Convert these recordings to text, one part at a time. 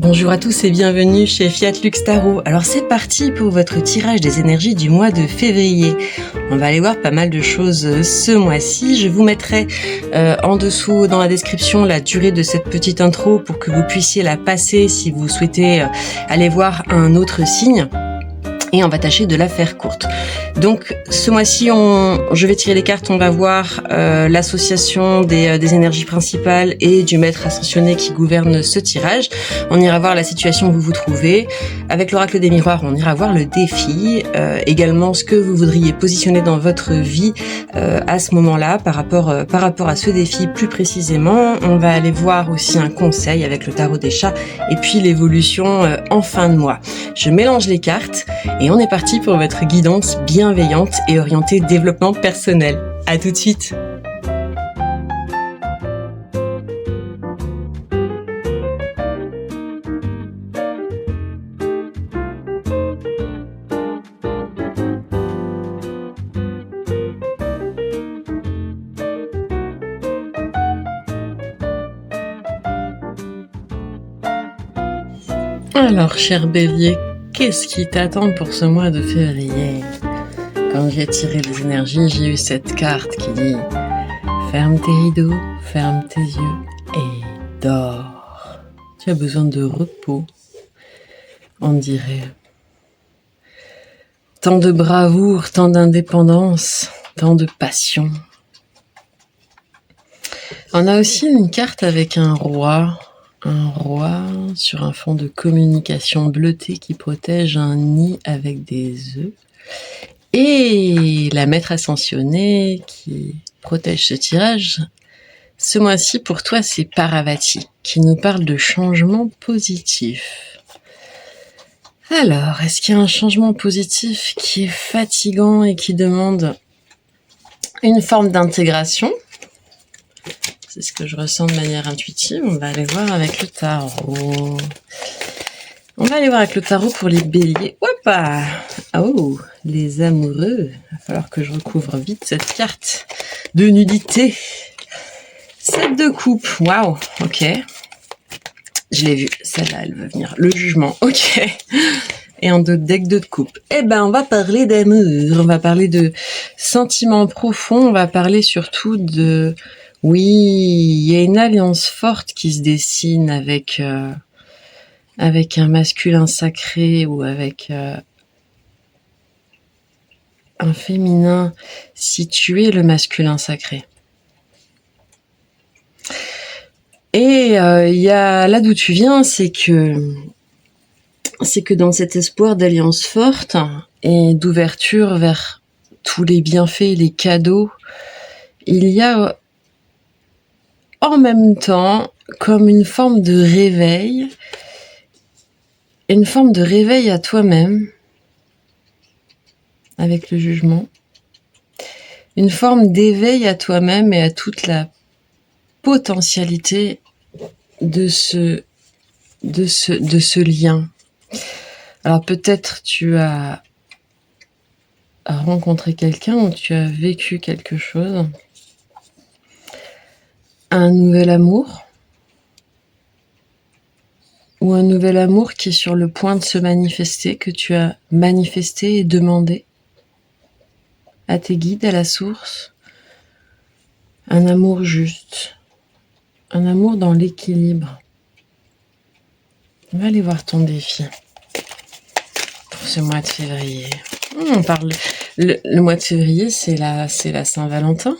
Bonjour à tous et bienvenue chez Fiat Lux Tarot. Alors c'est parti pour votre tirage des énergies du mois de février. On va aller voir pas mal de choses ce mois-ci. Je vous mettrai en dessous dans la description la durée de cette petite intro pour que vous puissiez la passer si vous souhaitez aller voir un autre signe. Et on va tâcher de la faire courte. Donc ce mois-ci, je vais tirer les cartes, on va voir l'association des énergies principales et du maître ascensionné qui gouverne ce tirage. On ira voir la situation où vous vous trouvez. Avec l'oracle des miroirs, on ira voir le défi, également ce que vous voudriez positionner dans votre vie à ce moment-là par rapport à ce défi plus précisément. On va aller voir aussi un conseil avec le tarot des chats et puis l'évolution en fin de mois. Je mélange les cartes et on est parti pour votre guidance bienveillante et orientée développement personnel. À tout de suite. Alors, cher Bélier, qu'est-ce qui t'attend pour ce mois de février? Quand j'ai tiré les énergies, j'ai eu cette carte qui dit « Ferme tes rideaux, ferme tes yeux et dors. » Tu as besoin de repos, on dirait. Tant de bravoure, tant d'indépendance, tant de passion. On a aussi une carte avec un roi sur un fond de communication bleuté qui protège un nid avec des œufs. Et la maître ascensionnée qui protège ce tirage. Ce mois-ci, pour toi, c'est Paravati qui nous parle de changement positif. Alors, est-ce qu'il y a un changement positif qui est fatigant et qui demande une forme d'intégration? C'est ce que je ressens de manière intuitive. On va aller voir avec le tarot. On va aller voir avec le tarot pour les béliers. Hoppa! Oh, les amoureux. Il va falloir que je recouvre vite cette carte de nudité. 7 de coupe. Waouh, ok. Je l'ai vu. Celle-là, elle veut venir. Le jugement, ok. Et un deck de coupe. Eh ben, on va parler d'amour. On va parler de sentiments profonds. On va parler surtout de... Oui, il y a une alliance forte qui se dessine avec un masculin sacré ou avec un féminin si tu es le masculin sacré. Et il y a là d'où tu viens, c'est que dans cet espoir d'alliance forte et d'ouverture vers tous les bienfaits, les cadeaux, il y a en même temps comme une forme de réveil à toi-même avec le jugement, une forme d'éveil à toi-même et à toute la potentialité de ce lien. Alors peut-être tu as rencontré quelqu'un ou tu as vécu quelque chose, un nouvel amour, ou un nouvel amour qui est sur le point de se manifester, que tu as manifesté et demandé à tes guides, à la source. Un amour juste, un amour dans l'équilibre. On va aller voir ton défi pour ce mois de février. On parle le mois de février, c'est la Saint-Valentin.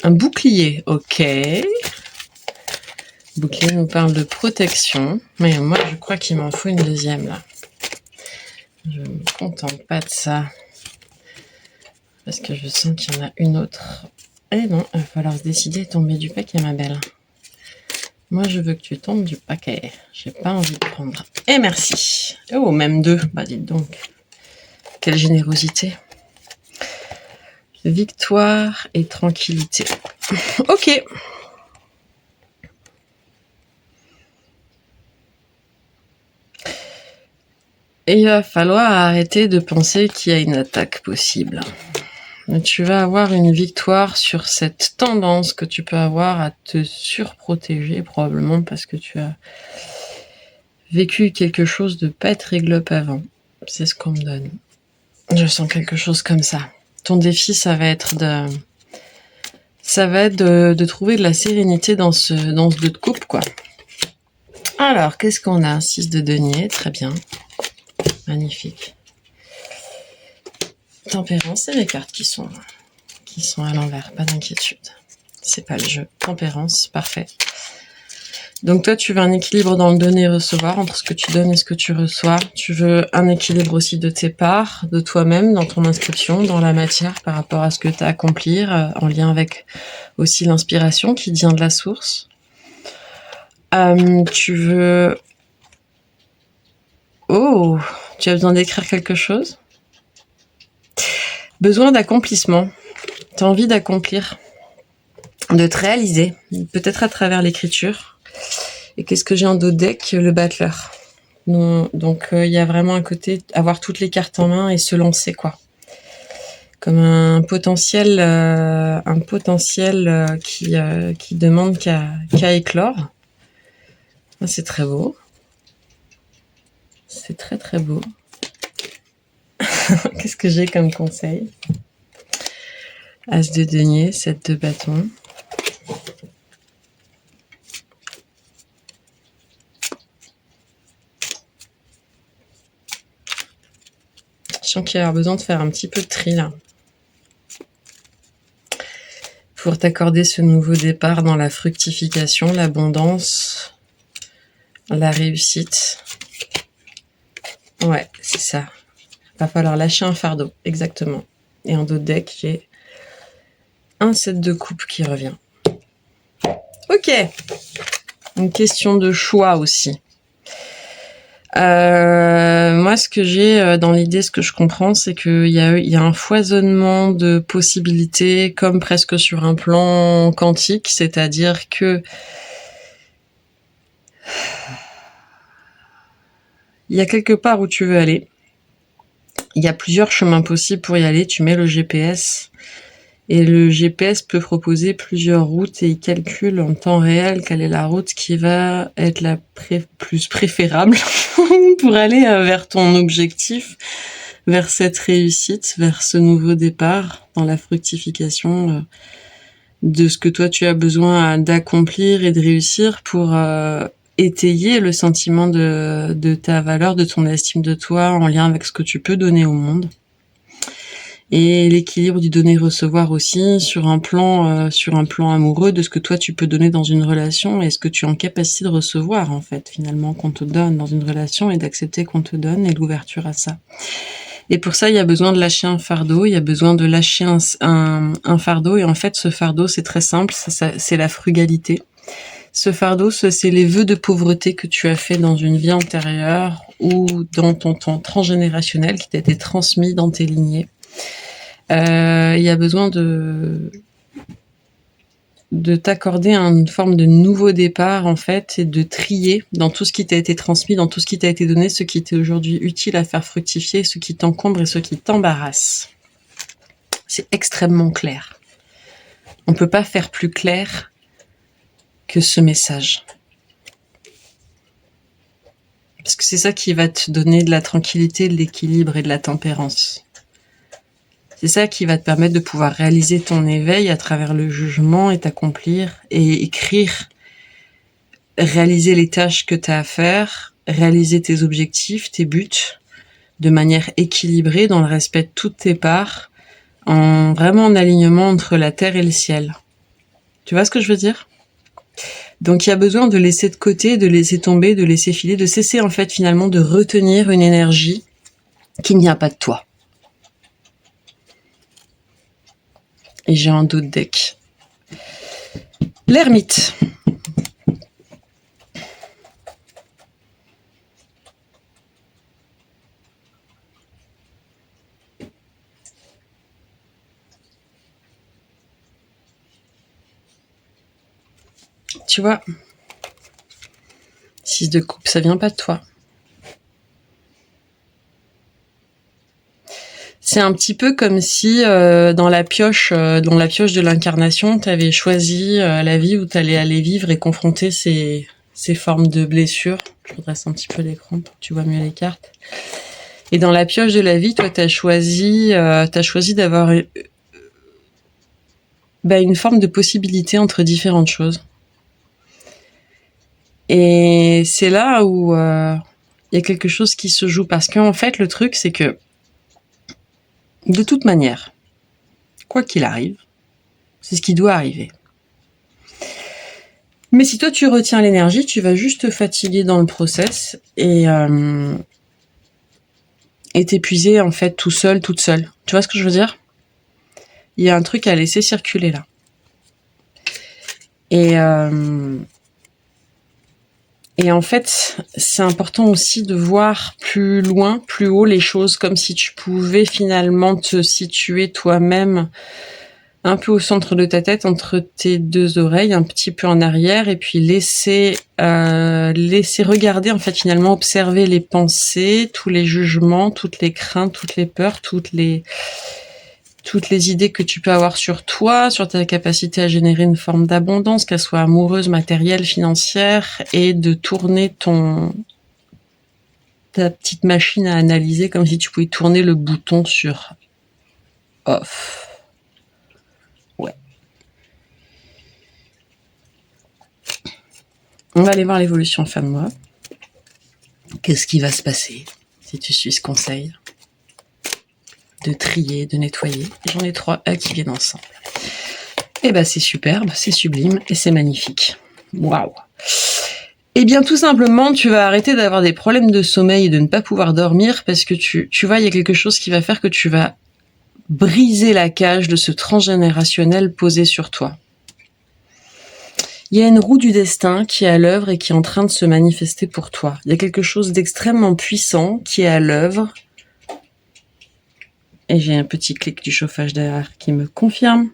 Un bouclier, ok. Bouclier nous parle de protection, mais moi je crois qu'il m'en faut une deuxième là. Je ne me contente pas de ça, parce que je sens qu'il y en a une autre. Eh non, il va falloir se décider et tomber du paquet, ma belle. Moi je veux que tu tombes du paquet, j'ai pas envie de prendre. Et merci. Oh, même 2, bah dites donc. Quelle générosité. Victoire et tranquillité. Ok. Et il va falloir arrêter de penser qu'il y a une attaque possible. Mais tu vas avoir une victoire sur cette tendance que tu peux avoir à te surprotéger, probablement parce que tu as vécu quelque chose de pas très glop avant. C'est ce qu'on me donne. Je sens quelque chose comme ça. Ton défi, ça va être de trouver de la sérénité dans ce 2 de coupe, quoi. Alors, qu'est-ce qu'on a? 6 de denier, très bien. Magnifique. Tempérance, c'est les cartes qui sont à l'envers, pas d'inquiétude. C'est pas le jeu. Tempérance, parfait. Donc toi, tu veux un équilibre dans le donner et recevoir, entre ce que tu donnes et ce que tu reçois. Tu veux un équilibre aussi de tes parts, de toi-même, dans ton inscription, dans la matière, par rapport à ce que tu as à accomplir, en lien avec aussi l'inspiration qui vient de la source. Tu veux... Oh, tu as besoin d'écrire quelque chose? Besoin d'accomplissement. Tu as envie d'accomplir, de te réaliser, peut-être à travers l'écriture. Et qu'est-ce que j'ai en dos de deck? Le battleur. Donc il y a vraiment un côté avoir toutes les cartes en main et se lancer, quoi. Comme un potentiel qui demande qu'à éclore. C'est très beau. C'est très très beau. Qu'est-ce que j'ai comme conseil? As de denier, 7 de bâton. Je sens qu'il va y avoir besoin de faire un petit peu de tri là. Pour t'accorder ce nouveau départ dans la fructification, l'abondance, la réussite. Ouais, c'est ça. Va falloir lâcher un fardeau, exactement. Et en dos de deck, j'ai un 7 de coupe qui revient. Ok. Une question de choix aussi. Moi, ce que j'ai dans l'idée, ce que je comprends, c'est qu'il y a un foisonnement de possibilités, comme presque sur un plan quantique, c'est-à-dire que il y a quelque part où tu veux aller. Il y a plusieurs chemins possibles pour y aller. Tu mets le GPS et le GPS peut proposer plusieurs routes et il calcule en temps réel quelle est la route qui va être la plus préférable pour aller vers ton objectif, vers cette réussite, vers ce nouveau départ dans la fructification de ce que toi tu as besoin d'accomplir et de réussir pour étayer le sentiment de ta valeur, de ton estime de toi en lien avec ce que tu peux donner au monde. Et l'équilibre du donner-recevoir aussi sur un plan amoureux de ce que toi tu peux donner dans une relation et ce que tu es en capacité de recevoir en fait finalement qu'on te donne dans une relation et d'accepter qu'on te donne et l'ouverture à ça. Et pour ça il y a besoin de lâcher un fardeau, il y a besoin de lâcher un fardeau et en fait ce fardeau c'est très simple, c'est la frugalité. Ce fardeau, c'est les vœux de pauvreté que tu as fait dans une vie antérieure ou dans ton temps transgénérationnel qui t'a été transmis dans tes lignées. Il y a besoin de t'accorder une forme de nouveau départ en fait et de trier dans tout ce qui t'a été transmis, dans tout ce qui t'a été donné, ce qui t'est aujourd'hui utile à faire fructifier, ce qui t'encombre et ce qui t'embarrasse. C'est extrêmement clair. On peut pas faire plus clair que ce message. Parce que c'est ça qui va te donner de la tranquillité, de l'équilibre et de la tempérance. C'est ça qui va te permettre de pouvoir réaliser ton éveil à travers le jugement et t'accomplir et écrire, réaliser les tâches que tu as à faire, réaliser tes objectifs, tes buts de manière équilibrée dans le respect de toutes tes parts, vraiment en alignement entre la terre et le ciel. Tu vois ce que je veux dire ? Donc il y a besoin de laisser de côté, de laisser tomber, de laisser filer, de cesser en fait finalement de retenir une énergie qui ne vient pas de toi. Et j'ai un dos de deck. L'ermite. Tu vois, 6 de coupe, ça vient pas de toi. C'est un petit peu comme si dans la pioche de l'incarnation, tu avais choisi la vie où tu allais aller vivre et confronter ces ces formes de blessures. Je redresse un petit peu l'écran pour que tu vois mieux les cartes. Et dans la pioche de la vie, toi, t'as choisi d'avoir une forme de possibilité entre différentes choses. Et c'est là où y a quelque chose qui se joue. Parce qu'en fait, le truc, c'est que de toute manière, quoi qu'il arrive, c'est ce qui doit arriver. Mais si toi, tu retiens l'énergie, tu vas juste te fatiguer dans le process et t'épuiser, en fait, tout seul, toute seule. Tu vois ce que je veux dire? Il y a un truc à laisser circuler là. Et en fait, c'est important aussi de voir plus loin, plus haut les choses, comme si tu pouvais finalement te situer toi-même un peu au centre de ta tête, entre tes deux oreilles, un petit peu en arrière, et puis laisser regarder, en fait, finalement, observer les pensées, tous les jugements, toutes les craintes, toutes les peurs, toutes les idées que tu peux avoir sur toi, sur ta capacité à générer une forme d'abondance, qu'elle soit amoureuse, matérielle, financière, et de tourner ta petite machine à analyser comme si tu pouvais tourner le bouton sur off. Ouais. On va aller voir l'évolution en fin de mois. Qu'est-ce qui va se passer si tu suis ce conseil de trier, de nettoyer? J'en ai 3 qui viennent ensemble. Et c'est superbe, c'est sublime et c'est magnifique. Waouh! Eh bien, tout simplement, tu vas arrêter d'avoir des problèmes de sommeil et de ne pas pouvoir dormir parce que tu vois, il y a quelque chose qui va faire que tu vas briser la cage de ce transgénérationnel posé sur toi. Il y a une roue du destin qui est à l'œuvre et qui est en train de se manifester pour toi. Il y a quelque chose d'extrêmement puissant qui est à l'œuvre. Et j'ai un petit clic du chauffage derrière qui me confirme.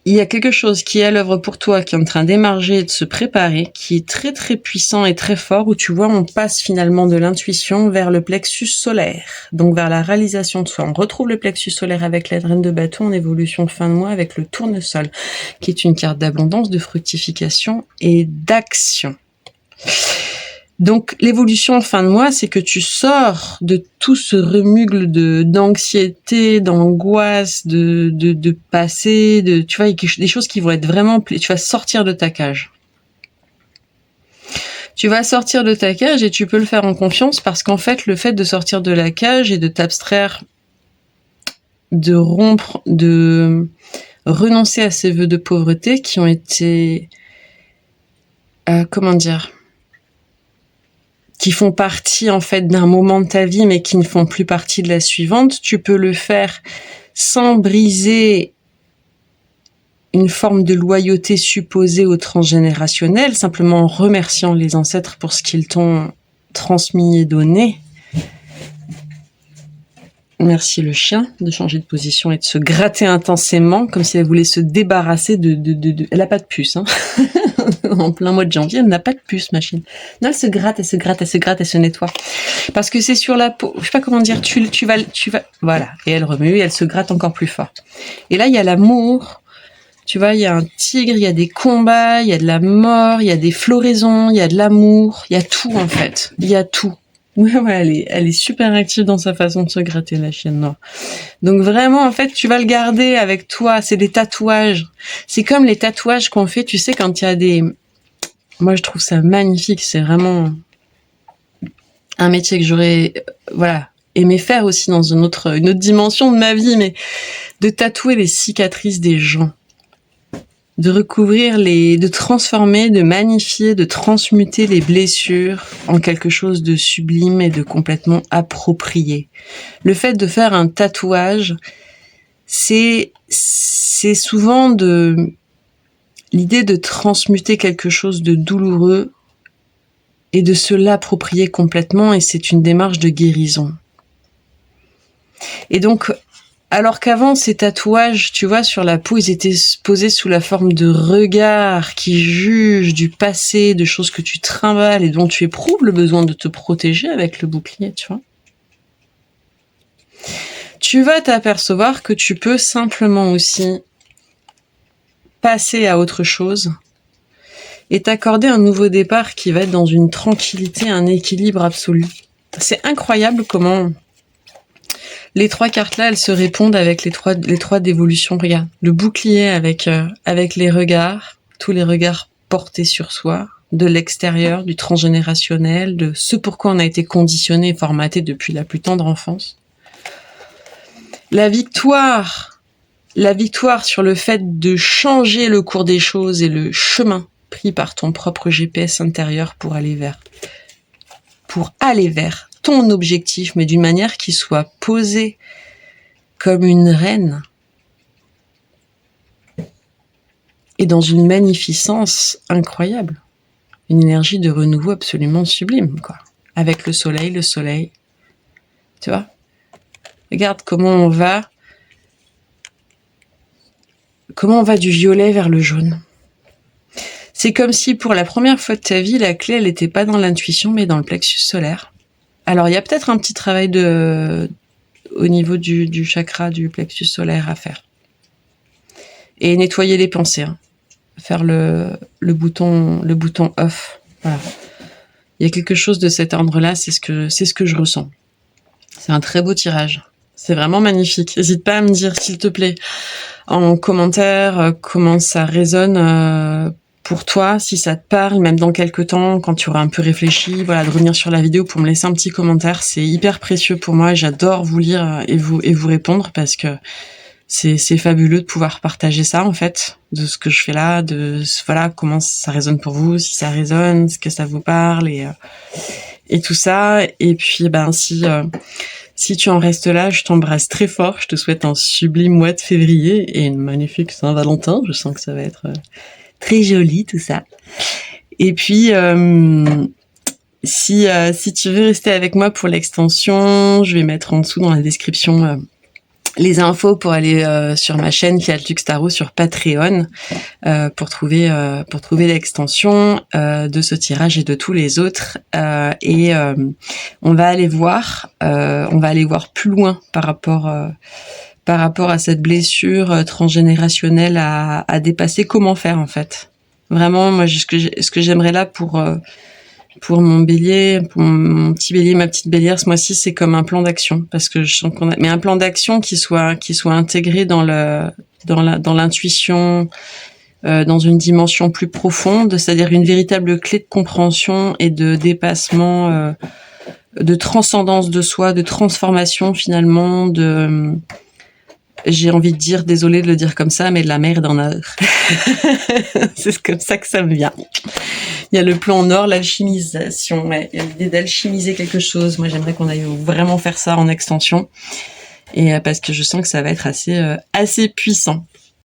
Il y a quelque chose qui est à l'œuvre pour toi, qui est en train d'émerger et de se préparer, qui est très très puissant et très fort, où tu vois, on passe finalement de l'intuition vers le plexus solaire, donc vers la réalisation de soi. On retrouve le plexus solaire avec la reine de bâton en évolution fin de mois avec le tournesol, qui est une carte d'abondance, de fructification et d'action. Donc l'évolution en fin de mois, c'est que tu sors de tout ce remugle d'anxiété, d'angoisse, de passé, tu vois, des choses qui vont être vraiment, tu vas sortir de ta cage. Tu vas sortir de ta cage et tu peux le faire en confiance parce qu'en fait, le fait de sortir de la cage et de t'abstraire, de rompre, de renoncer à ces vœux de pauvreté qui ont été, qui font partie en fait d'un moment de ta vie mais qui ne font plus partie de la suivante, tu peux le faire sans briser une forme de loyauté supposée au transgénérationnel, simplement en remerciant les ancêtres pour ce qu'ils t'ont transmis et donné. Merci le chien de changer de position et de se gratter intensément comme si elle voulait se débarrasser de... Elle a pas de puce, hein. En plein mois de janvier, elle n'a pas de puce, machine. Non, elle se gratte, elle se gratte, elle se gratte, elle se nettoie. Parce que c'est sur la peau, je sais pas comment dire, tu vas, voilà. Et elle remue et elle se gratte encore plus fort. Et là, il y a l'amour. Tu vois, il y a un tigre, il y a des combats, il y a de la mort, il y a des floraisons, il y a de l'amour, il y a tout, en fait. Il y a tout. Ouais, elle est super active dans sa façon de se gratter, la chienne noire. Donc vraiment, en fait, tu vas le garder avec toi. C'est des tatouages. C'est comme les tatouages qu'on fait, tu sais, quand il y a des... Moi, je trouve ça magnifique. C'est vraiment un métier que j'aurais, aimé faire aussi dans une autre dimension de ma vie, mais de tatouer les cicatrices des gens. De recouvrir de transformer, de magnifier, de transmuter les blessures en quelque chose de sublime et de complètement approprié. Le fait de faire un tatouage, c'est souvent l'idée de transmuter quelque chose de douloureux et de se l'approprier complètement, et c'est une démarche de guérison. Et donc, alors qu'avant, ces tatouages, tu vois, sur la peau, ils étaient posés sous la forme de regards qui jugent du passé, de choses que tu trimbales et dont tu éprouves le besoin de te protéger avec le bouclier, tu vois. Tu vas t'apercevoir que tu peux simplement aussi passer à autre chose et t'accorder un nouveau départ qui va être dans une tranquillité, un équilibre absolu. C'est incroyable comment les 3 cartes là, elles se répondent avec les trois dévolutions. Regarde, le bouclier avec les regards, tous les regards portés sur soi, de l'extérieur, du transgénérationnel, de ce pourquoi on a été conditionné et formaté depuis la plus tendre enfance. La victoire sur le fait de changer le cours des choses et le chemin pris par ton propre GPS intérieur pour aller vers ton objectif, mais d'une manière qui soit posée comme une reine et dans une magnificence incroyable. Une énergie de renouveau absolument sublime, quoi. Avec le soleil, tu vois. Regarde comment on va du violet vers le jaune. C'est comme si pour la première fois de ta vie, la clé, elle n'était pas dans l'intuition, mais dans le plexus solaire. Alors, il y a peut-être un petit travail au niveau du chakra du plexus solaire à faire. Et nettoyer les pensées, hein. Faire le bouton off. Voilà. Il y a quelque chose de cet ordre-là, c'est ce que je ressens. C'est un très beau tirage. C'est vraiment magnifique. N'hésite pas à me dire, s'il te plaît, en commentaire, comment ça résonne pour toi, si ça te parle, même dans quelques temps, quand tu auras un peu réfléchi, voilà, de revenir sur la vidéo pour me laisser un petit commentaire. C'est hyper précieux pour moi. J'adore vous lire et vous répondre parce que c'est fabuleux de pouvoir partager ça, en fait, de ce que je fais là, voilà, comment ça résonne pour vous, si ça résonne, ce que ça vous parle et tout ça. Et puis, si tu en restes là, je t'embrasse très fort. Je te souhaite un sublime mois de février et une magnifique Saint-Valentin. Je sens que ça va être très joli, tout ça. Et puis, si tu veux rester avec moi pour l'extension, je vais mettre en dessous dans la description les infos pour aller sur ma chaîne Fiat Lux Tarot sur Patreon pour trouver l'extension de ce tirage et de tous les autres on va aller voir plus loin par rapport à cette blessure transgénérationnelle à dépasser. Comment faire, en fait, vraiment. Moi, ce que j'aimerais là pour mon bélier, pour mon petit bélier, ma petite bélière, ce mois-ci, c'est comme un plan d'action, parce que je sens mais un plan d'action qui soit intégré dans l'intuition, dans une dimension plus profonde, c'est-à-dire une véritable clé de compréhension et de dépassement, de transcendance de soi, de transformation finalement, j'ai envie de dire, désolée de le dire comme ça, mais de la merde en or. C'est comme ça que ça me vient. Il y a le plan en or, l'alchimisation. Ouais. Il y a l'idée d'alchimiser quelque chose. Moi, j'aimerais qu'on aille vraiment faire ça en extension. Et parce que je sens que ça va être assez puissant.